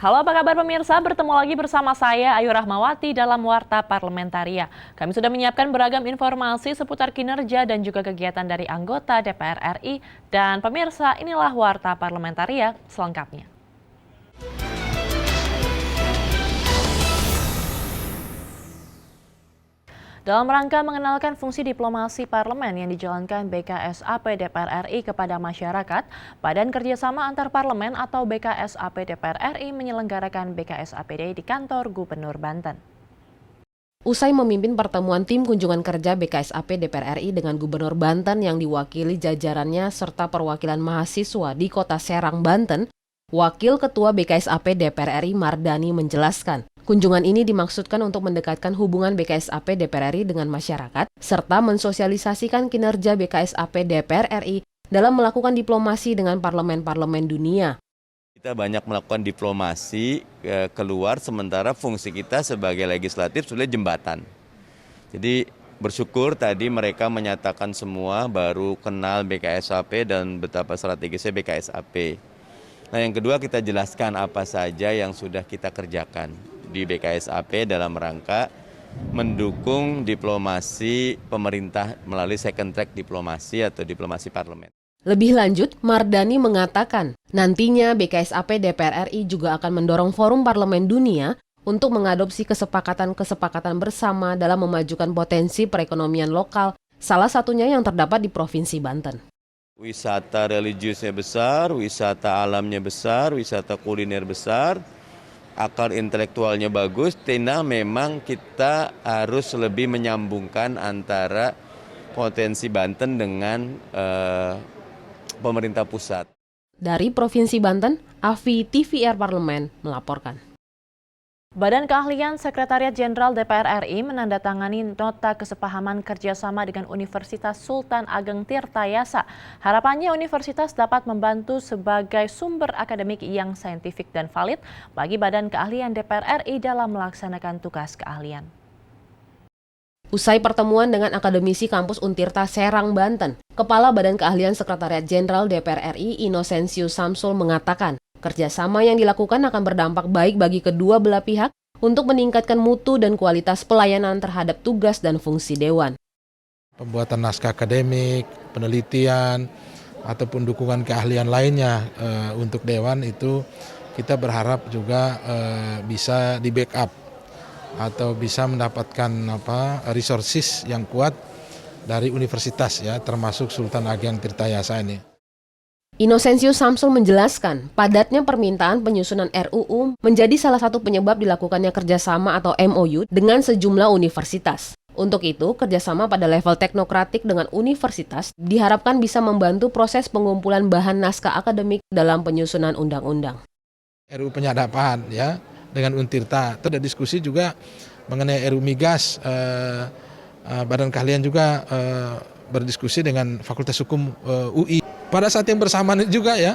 Halo, apa kabar pemirsa? Bertemu lagi bersama saya Ayu Rahmawati dalam Warta Parlamentaria. Kami sudah menyiapkan beragam informasi seputar kinerja dan juga kegiatan dari anggota DPR RI. Dan pemirsa, inilah Warta Parlamentaria selengkapnya. Dalam rangka mengenalkan fungsi diplomasi parlemen yang dijalankan BKSAP DPR RI kepada masyarakat, Badan Kerjasama Antar Parlemen atau BKSAP DPR RI menyelenggarakan BKSAP Day di kantor Gubernur Banten. Usai memimpin pertemuan tim kunjungan kerja BKSAP DPR RI dengan Gubernur Banten yang diwakili jajarannya serta perwakilan mahasiswa di Kota Serang, Banten, Wakil Ketua BKSAP DPR RI Mardani menjelaskan, kunjungan ini dimaksudkan untuk mendekatkan hubungan BKSAP DPR RI dengan masyarakat, serta mensosialisasikan kinerja BKSAP DPR RI dalam melakukan diplomasi dengan parlemen-parlemen dunia. Kita banyak melakukan diplomasi keluar, sementara fungsi kita sebagai legislatif sebenarnya jembatan. Jadi bersyukur tadi mereka menyatakan semua baru kenal BKSAP dan betapa strategisnya BKSAP. Nah, yang kedua kita jelaskan apa saja yang sudah kita kerjakan di BKSAP dalam rangka mendukung diplomasi pemerintah melalui second track diplomasi atau diplomasi parlemen. Lebih lanjut, Mardani mengatakan, nantinya BKSAP DPR RI juga akan mendorong forum parlemen dunia untuk mengadopsi kesepakatan-kesepakatan bersama dalam memajukan potensi perekonomian lokal, salah satunya yang terdapat di Provinsi Banten. Wisata religiusnya besar, wisata alamnya besar, wisata kuliner besar, akar intelektualnya bagus, tena memang kita harus lebih menyambungkan antara potensi Banten dengan pemerintah pusat. Dari Provinsi Banten, Afi TVR Parlemen melaporkan. Badan Keahlian Sekretariat Jenderal DPR RI menandatangani nota kesepahaman kerjasama dengan Universitas Sultan Ageng Tirtayasa. Harapannya universitas dapat membantu sebagai sumber akademik yang saintifik dan valid bagi Badan Keahlian DPR RI dalam melaksanakan tugas keahlian. Usai pertemuan dengan akademisi kampus Untirta Serang, Banten, Kepala Badan Keahlian Sekretariat Jenderal DPR RI Inocensius Samsul mengatakan, kerjasama yang dilakukan akan berdampak baik bagi kedua belah pihak untuk meningkatkan mutu dan kualitas pelayanan terhadap tugas dan fungsi Dewan. Pembuatan naskah akademik, penelitian, ataupun dukungan keahlian lainnya untuk Dewan itu kita berharap juga bisa di-backup atau bisa mendapatkan resources yang kuat dari universitas ya, termasuk Sultan Ageng Tirtayasa ini. Inocensius Samsul menjelaskan, padatnya permintaan penyusunan RUU menjadi salah satu penyebab dilakukannya kerjasama atau MOU dengan sejumlah universitas. Untuk itu, kerjasama pada level teknokratik dengan universitas diharapkan bisa membantu proses pengumpulan bahan naskah akademik dalam penyusunan undang-undang. RUU penyadapan ya dengan Untirta, itu ada diskusi juga mengenai RUU Migas, Badan Keahlian juga berdiskusi dengan Fakultas Hukum UI. Pada saat yang bersamaan juga ya,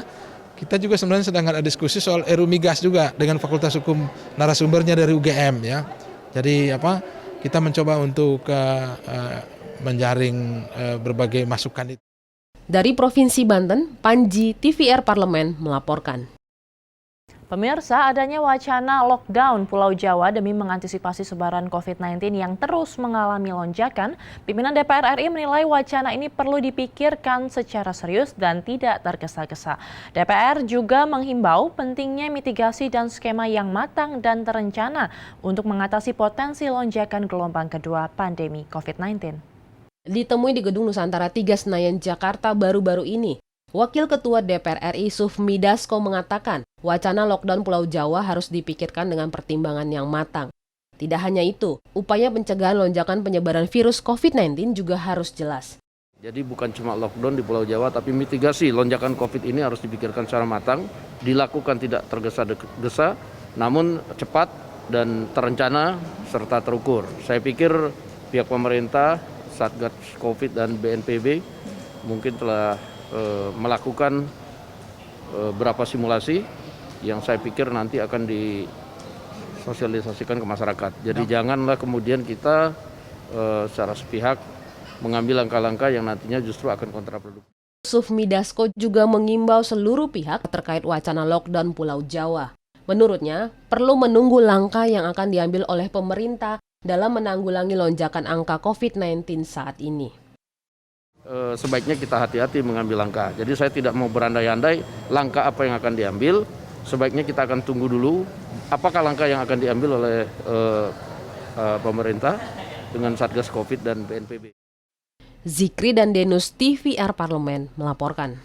kita juga sebenarnya sedang ada diskusi soal RUU Migas juga dengan Fakultas Hukum narasumbernya dari UGM ya. Jadi kita mencoba untuk menjaring berbagai masukan itu. Dari Provinsi Banten, Panji TVR Parlemen melaporkan. Pemirsa, adanya wacana lockdown Pulau Jawa demi mengantisipasi sebaran COVID-19 yang terus mengalami lonjakan, pimpinan DPR RI menilai wacana ini perlu dipikirkan secara serius dan tidak tergesa-gesa. DPR juga menghimbau pentingnya mitigasi dan skema yang matang dan terencana untuk mengatasi potensi lonjakan gelombang kedua pandemi COVID-19. Ditemui di Gedung Nusantara 3 Senayan, Jakarta baru-baru ini, Wakil Ketua DPR RI Sufmi Dasko mengatakan, wacana lockdown Pulau Jawa harus dipikirkan dengan pertimbangan yang matang. Tidak hanya itu, upaya pencegahan lonjakan penyebaran virus COVID-19 juga harus jelas. Jadi bukan cuma lockdown di Pulau Jawa, tapi mitigasi lonjakan COVID ini harus dipikirkan secara matang, dilakukan tidak tergesa-gesa, namun cepat dan terencana serta terukur. Saya pikir pihak pemerintah, Satgas COVID dan BNPB mungkin telah melakukan beberapa simulasi yang saya pikir nanti akan disosialisasikan ke masyarakat. Jadi janganlah kemudian kita secara sepihak mengambil langkah-langkah yang nantinya justru akan kontraproduktif. Sufmi Dasko juga mengimbau seluruh pihak terkait wacana lockdown Pulau Jawa. Menurutnya, perlu menunggu langkah yang akan diambil oleh pemerintah dalam menanggulangi lonjakan angka COVID-19 saat ini. Sebaiknya kita hati-hati mengambil langkah. Jadi saya tidak mau berandai-andai langkah apa yang akan diambil. Sebaiknya kita akan tunggu dulu apakah langkah yang akan diambil oleh pemerintah dengan Satgas Covid dan BNPB. Zikri dan Denus TVR Parlemen melaporkan.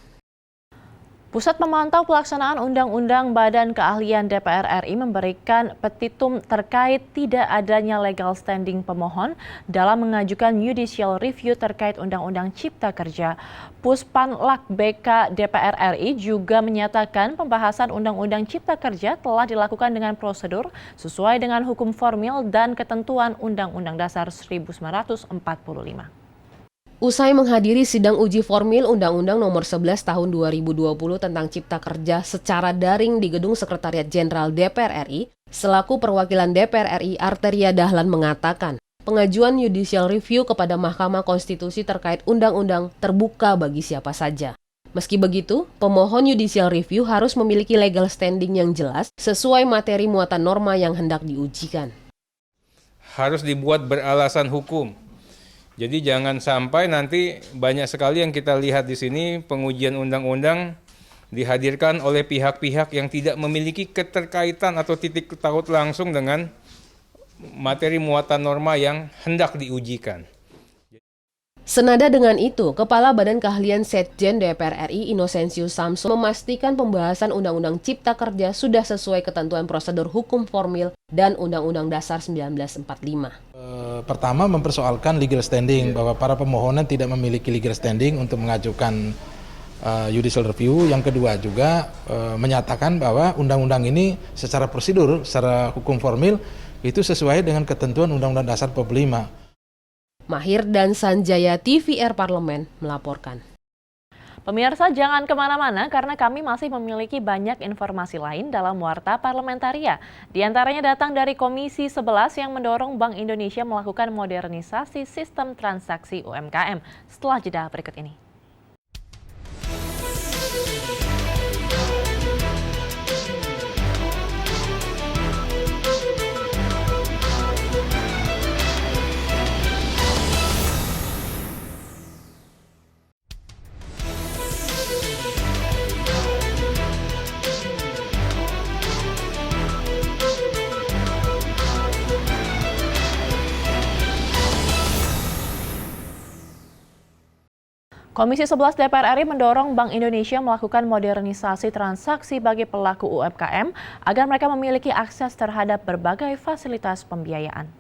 Pusat Pemantau Pelaksanaan Undang-Undang Badan Keahlian DPR RI memberikan petitum terkait tidak adanya legal standing pemohon dalam mengajukan judicial review terkait Undang-Undang Cipta Kerja. Puspanlak BK DPR RI juga menyatakan pembahasan Undang-Undang Cipta Kerja telah dilakukan dengan prosedur sesuai dengan hukum formil dan ketentuan Undang-Undang Dasar 1945. Usai menghadiri sidang uji formil Undang-Undang Nomor 11 Tahun 2020 tentang Cipta Kerja secara daring di Gedung Sekretariat Jenderal DPR RI, selaku perwakilan DPR RI Arteria Dahlan mengatakan, pengajuan judicial review kepada Mahkamah Konstitusi terkait undang-undang terbuka bagi siapa saja. Meski begitu, pemohon judicial review harus memiliki legal standing yang jelas sesuai materi muatan norma yang hendak diujikan. Harus dibuat beralasan hukum. Jadi jangan sampai nanti banyak sekali yang kita lihat di sini pengujian undang-undang dihadirkan oleh pihak-pihak yang tidak memiliki keterkaitan atau titik taut langsung dengan materi muatan norma yang hendak diujikan. Senada dengan itu, Kepala Badan Keahlian Setjen DPR RI Inocensius Samsul memastikan pembahasan Undang-Undang Cipta Kerja sudah sesuai ketentuan prosedur hukum formil dan Undang-Undang Dasar 1945. Pertama, mempersoalkan legal standing, bahwa para pemohonan tidak memiliki legal standing untuk mengajukan judicial review. Yang kedua juga menyatakan bahwa undang-undang ini secara prosedur, secara hukum formil itu sesuai dengan ketentuan Undang-Undang Dasar 45. Mahir dan Sanjaya TVR Parlemen melaporkan. Pemirsa, jangan kemana-mana karena kami masih memiliki banyak informasi lain dalam Warta Parlamentaria. Di antaranya datang dari Komisi 11 yang mendorong Bank Indonesia melakukan modernisasi sistem transaksi UMKM. Setelah jeda berikut ini. Komisi 11 DPR RI mendorong Bank Indonesia melakukan modernisasi transaksi bagi pelaku UMKM agar mereka memiliki akses terhadap berbagai fasilitas pembiayaan.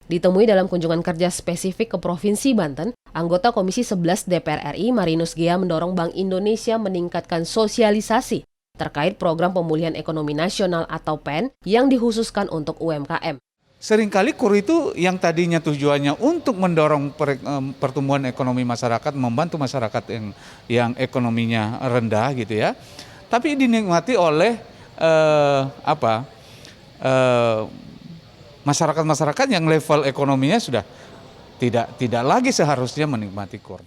Ditemui dalam kunjungan kerja spesifik ke Provinsi Banten, anggota Komisi 11 DPR RI Marinus Gea mendorong Bank Indonesia meningkatkan sosialisasi terkait program pemulihan ekonomi nasional atau PEN yang dikhususkan untuk UMKM. Seringkali KUR itu yang tadinya tujuannya untuk mendorong pertumbuhan ekonomi masyarakat, membantu masyarakat yang ekonominya rendah gitu ya, tapi dinikmati oleh masyarakat-masyarakat yang level ekonominya sudah tidak lagi seharusnya menikmati KUR.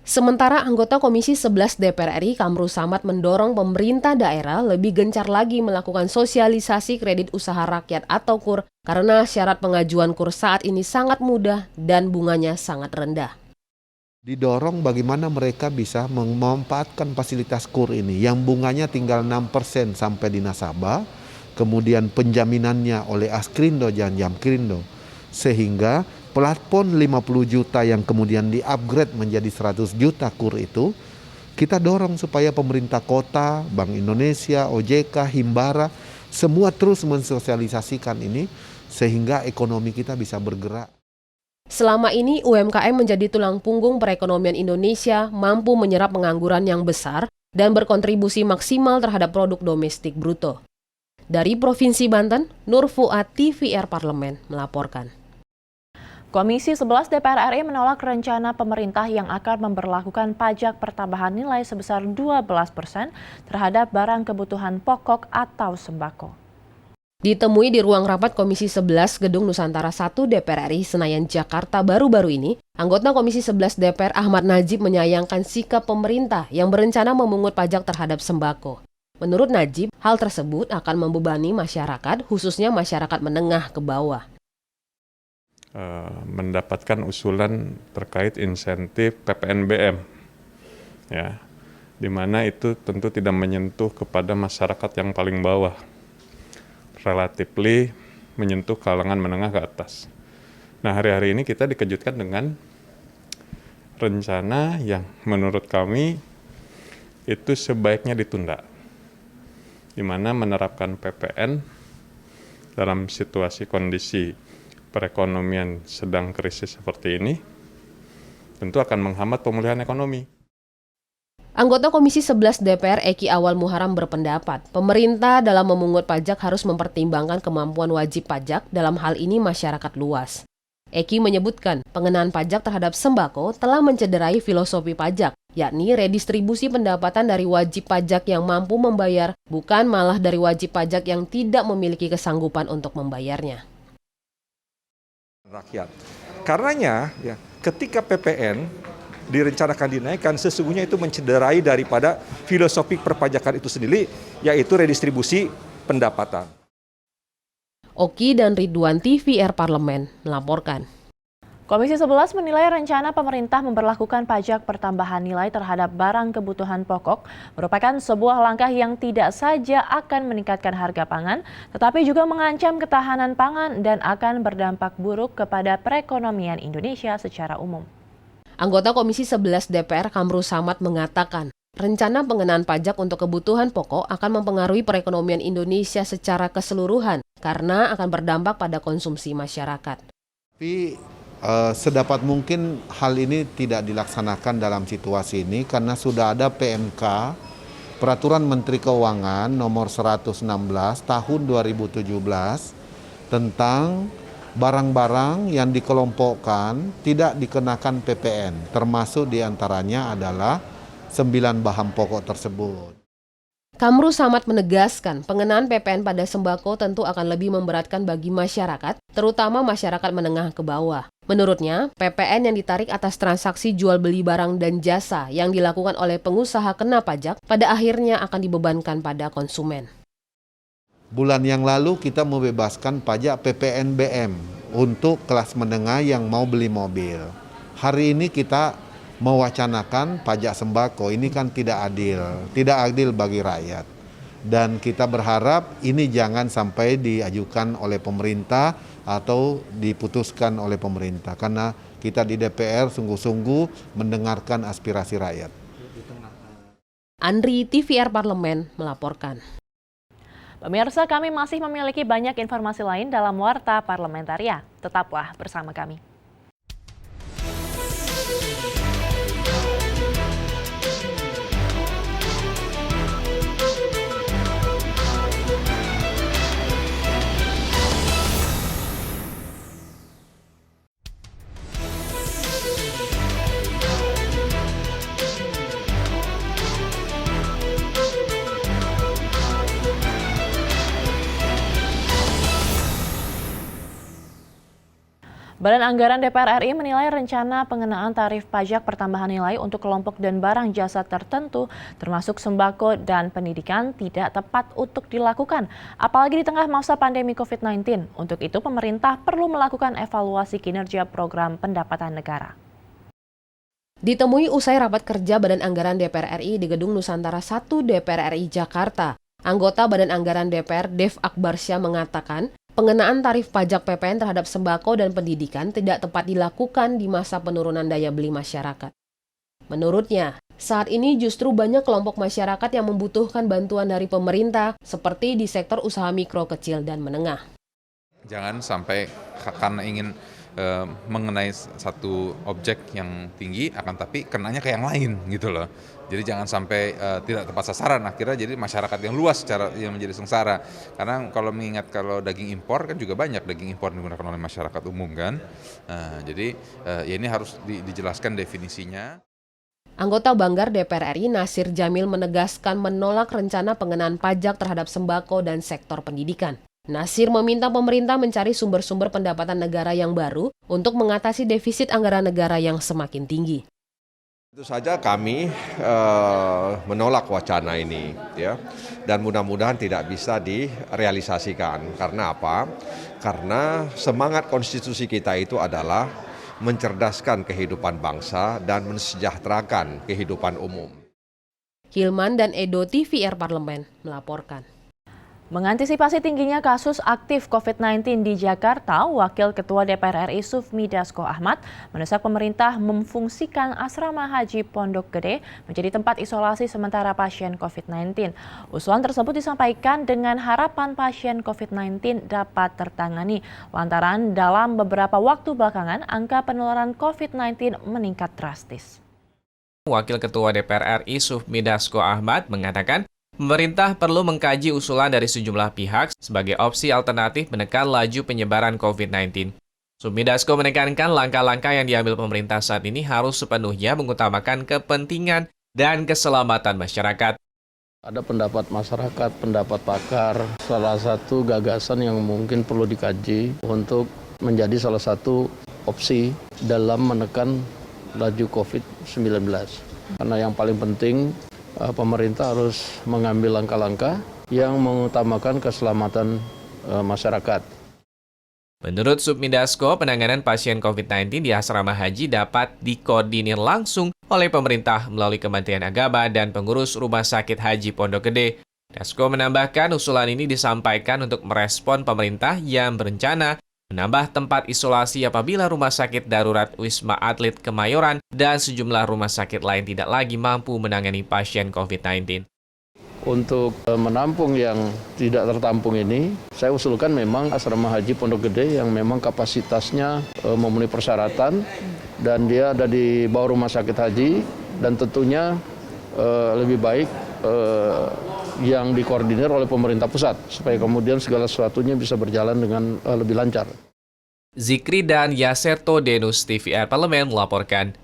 Sementara anggota Komisi 11 DPR RI Kamru Samad mendorong pemerintah daerah lebih gencar lagi melakukan sosialisasi kredit usaha rakyat atau KUR karena syarat pengajuan KUR saat ini sangat mudah dan bunganya sangat rendah. Didorong bagaimana mereka bisa memanfaatkan fasilitas KUR ini yang bunganya tinggal 6% sampai di nasabah, kemudian penjaminannya oleh Askrindo dan Jamkrindo, sehingga platform 50 juta yang kemudian di-upgrade menjadi 100 juta KUR itu, kita dorong supaya pemerintah kota, Bank Indonesia, OJK, Himbara, semua terus mensosialisasikan ini sehingga ekonomi kita bisa bergerak. Selama ini UMKM menjadi tulang punggung perekonomian Indonesia, mampu menyerap pengangguran yang besar dan berkontribusi maksimal terhadap produk domestik bruto. Dari Provinsi Banten, Nur Fuad TVR Parlemen melaporkan. Komisi 11 DPR RI menolak rencana pemerintah yang akan memberlakukan pajak pertambahan nilai sebesar 12% terhadap barang kebutuhan pokok atau sembako. Ditemui di ruang rapat Komisi 11 Gedung Nusantara 1 DPR RI Senayan, Jakarta baru-baru ini, anggota Komisi 11 DPR Ahmad Najib menyayangkan sikap pemerintah yang berencana memungut pajak terhadap sembako. Menurut Najib, hal tersebut akan membebani masyarakat, khususnya masyarakat menengah ke bawah. Mendapatkan usulan terkait insentif PPNBM, ya, di mana itu tentu tidak menyentuh kepada masyarakat yang paling bawah, relatifly menyentuh kalangan menengah ke atas. Nah, hari-hari ini kita dikejutkan dengan rencana yang menurut kami itu sebaiknya ditunda, di mana menerapkan PPN dalam situasi kondisi perekonomian sedang krisis seperti ini tentu akan menghambat pemulihan ekonomi. Anggota Komisi 11 DPR Eki Awal Muharam berpendapat, pemerintah dalam memungut pajak harus mempertimbangkan kemampuan wajib pajak, dalam hal ini masyarakat luas. Eki menyebutkan, pengenaan pajak terhadap sembako telah mencederai filosofi pajak, yakni redistribusi pendapatan dari wajib pajak yang mampu membayar, bukan malah dari wajib pajak yang tidak memiliki kesanggupan untuk membayarnya. Rakyat. Karenanya, ya, ketika PPN direncanakan dinaikkan, sesungguhnya itu mencederai daripada filosofi perpajakan itu sendiri, yaitu redistribusi pendapatan. Oki dan Ridwan TVR Parlemen melaporkan. Komisi 11 menilai rencana pemerintah memberlakukan pajak pertambahan nilai terhadap barang kebutuhan pokok merupakan sebuah langkah yang tidak saja akan meningkatkan harga pangan, tetapi juga mengancam ketahanan pangan dan akan berdampak buruk kepada perekonomian Indonesia secara umum. Anggota Komisi 11 DPR Kamru Samad mengatakan, rencana pengenaan pajak untuk kebutuhan pokok akan mempengaruhi perekonomian Indonesia secara keseluruhan karena akan berdampak pada konsumsi masyarakat. Tapi sedapat mungkin hal ini tidak dilaksanakan dalam situasi ini karena sudah ada PMK, Peraturan Menteri Keuangan nomor 116 tahun 2017 tentang barang-barang yang dikelompokkan tidak dikenakan PPN, termasuk diantaranya adalah 9 bahan pokok tersebut. Kamru Samad menegaskan pengenaan PPN pada sembako tentu akan lebih memberatkan bagi masyarakat, terutama masyarakat menengah ke bawah. Menurutnya, PPN yang ditarik atas transaksi jual beli barang dan jasa yang dilakukan oleh pengusaha kena pajak pada akhirnya akan dibebankan pada konsumen. Bulan yang lalu kita membebaskan pajak PPNBM untuk kelas menengah yang mau beli mobil. Hari ini kita mewacanakan pajak sembako, ini kan tidak adil bagi rakyat. Dan kita berharap ini jangan sampai diajukan oleh pemerintah atau diputuskan oleh pemerintah. Karena kita di DPR sungguh-sungguh mendengarkan aspirasi rakyat. Andri TVR Parlemen melaporkan. Pemirsa, kami masih memiliki banyak informasi lain dalam Warta Parlamentaria. Tetaplah bersama kami. Badan Anggaran DPR RI menilai rencana pengenaan tarif pajak pertambahan nilai untuk kelompok dan barang jasa tertentu, termasuk sembako dan pendidikan, tidak tepat untuk dilakukan, apalagi di tengah masa pandemi COVID-19. Untuk itu, pemerintah perlu melakukan evaluasi kinerja program pendapatan negara. Ditemui usai rapat kerja Badan Anggaran DPR RI di Gedung Nusantara 1 DPR RI Jakarta, anggota Badan Anggaran DPR Dev Akbarsyah mengatakan, pengenaan tarif pajak PPN terhadap sembako dan pendidikan tidak tepat dilakukan di masa penurunan daya beli masyarakat. Menurutnya, saat ini justru banyak kelompok masyarakat yang membutuhkan bantuan dari pemerintah, seperti di sektor usaha mikro, kecil, dan menengah. Jangan sampai karena ingin mengenai satu objek yang tinggi, akan tapi kenanya ke yang lain gitu loh. Jadi jangan sampai tidak tepat sasaran, akhirnya jadi masyarakat yang luas secara yang menjadi sengsara. Karena kalau mengingat kalau daging impor kan juga banyak daging impor digunakan oleh masyarakat umum kan. Jadi ya ini harus dijelaskan definisinya. Anggota Banggar DPR RI Nasir Jamil menegaskan menolak rencana pengenaan pajak terhadap sembako dan sektor pendidikan. Nasir meminta pemerintah mencari sumber-sumber pendapatan negara yang baru untuk mengatasi defisit anggaran negara yang semakin tinggi. Tentu saja kami menolak wacana ini, ya, dan mudah-mudahan tidak bisa direalisasikan. Karena apa? Karena semangat konstitusi kita itu adalah mencerdaskan kehidupan bangsa dan mensejahterakan kehidupan umum. Hilman dan Edo TVR Parlemen melaporkan. Mengantisipasi tingginya kasus aktif COVID-19 di Jakarta, Wakil Ketua DPR RI Sufmi Dasko Ahmad mendesak pemerintah memfungsikan asrama haji Pondok Gede menjadi tempat isolasi sementara pasien COVID-19. Usulan tersebut disampaikan dengan harapan pasien COVID-19 dapat tertangani, lantaran dalam beberapa waktu belakangan angka penularan COVID-19 meningkat drastis. Wakil Ketua DPR RI Sufmi Dasko Ahmad mengatakan, pemerintah perlu mengkaji usulan dari sejumlah pihak sebagai opsi alternatif menekan laju penyebaran COVID-19. Sufmi Dasko menekankan langkah-langkah yang diambil pemerintah saat ini harus sepenuhnya mengutamakan kepentingan dan keselamatan masyarakat. Ada pendapat masyarakat, pendapat pakar, salah satu gagasan yang mungkin perlu dikaji untuk menjadi salah satu opsi dalam menekan laju COVID-19. Karena yang paling penting, pemerintah harus mengambil langkah-langkah yang mengutamakan keselamatan masyarakat. Menurut Sufmi Dasko, penanganan pasien COVID-19 di asrama haji dapat dikoordinir langsung oleh pemerintah melalui Kementerian Agama dan pengurus Rumah Sakit Haji Pondok Gede. Dasko menambahkan usulan ini disampaikan untuk merespon pemerintah yang berencana menambah tempat isolasi apabila Rumah Sakit Darurat Wisma Atlet Kemayoran dan sejumlah rumah sakit lain tidak lagi mampu menangani pasien COVID-19. Untuk menampung yang tidak tertampung ini, saya usulkan memang asrama haji Pondok Gede yang memang kapasitasnya memenuhi persyaratan dan dia ada di bawah rumah sakit haji, dan tentunya lebih baik yang dikoordinir oleh pemerintah pusat supaya kemudian segala sesuatunya bisa berjalan dengan lebih lancar. Zikri dan Yaserto Denus TVR Parlemen melaporkan.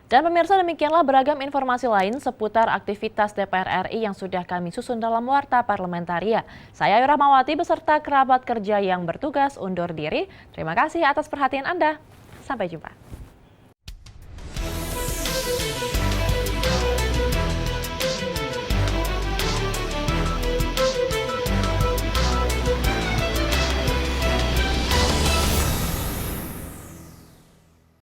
Dan pemirsa, demikianlah beragam informasi lain seputar aktivitas DPR RI yang sudah kami susun dalam Warta Parlamentaria. Saya Ayu Rahmawati beserta kerabat kerja yang bertugas undur diri. Terima kasih atas perhatian Anda. Sampai jumpa.